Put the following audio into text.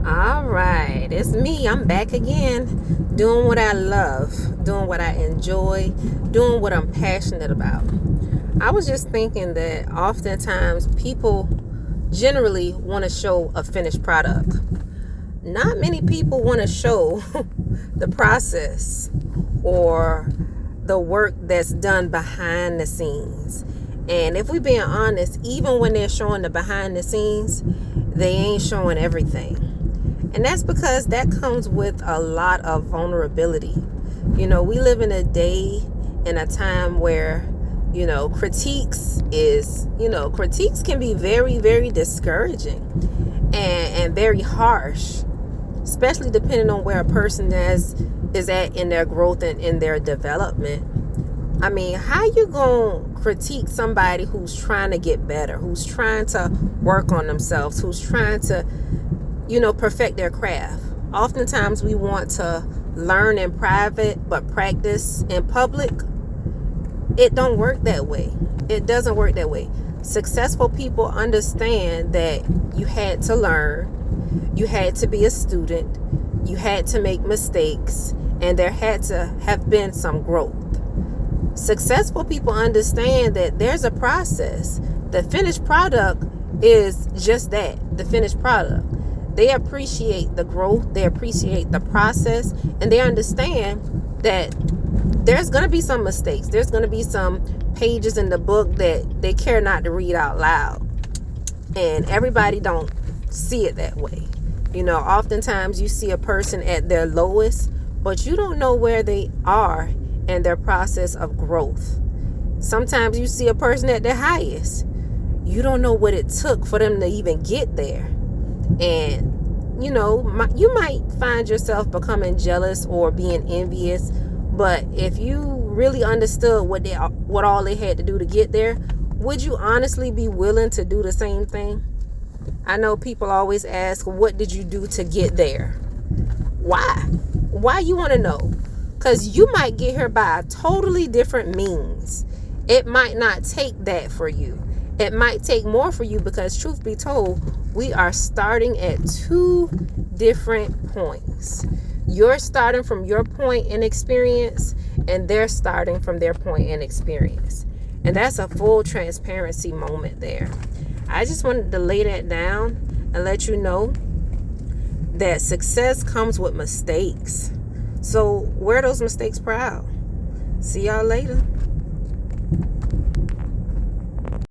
All right, it's me. I'm back again, doing what I love, doing what I enjoy, doing what I'm passionate about. I was just thinking that oftentimes people generally want to show a finished product. Not many people want to show the process or the work that's done behind the scenes. And if we're being honest, even when they're showing the behind the scenes, they ain't showing everything. And that's because that comes with a lot of vulnerability. We live in a day and a time where, critiques can be very, very discouraging and very harsh, especially depending on where a person is at in their growth and in their development. I mean, how you gonna critique somebody who's trying to get better, who's trying to work on themselves, who's trying to perfect their craft? Oftentimes we want to learn in private but practice in public. It don't work that way. It doesn't work that way. Successful people understand that you had to learn, you had to be a student, you had to make mistakes, and there had to have been some growth. Successful people understand that there's a process. The finished product is just that, the finished product. They appreciate the growth, they appreciate the process, and they understand that there's going to be some mistakes. There's going to be some pages in the book that they care not to read out loud. And everybody don't see it that way. Oftentimes you see a person at their lowest, but you don't know where they are in their process of growth. Sometimes you see a person at their highest. You don't know what it took for them to even get there. And you might find yourself becoming jealous or being envious, but if you really understood what all they had to do to get there, would you honestly be willing to do the same thing? I know people always ask, what did you do to get there? Why you want to know? Because you might get here by a totally different means. It might not take that for you. It might take more for you, because truth be told, we are starting at two different points. You're starting from your point in experience, and they're starting from their point in experience. And that's a full transparency moment there. I just wanted to lay that down and let you know that success comes with mistakes. So wear those mistakes proud. See y'all later.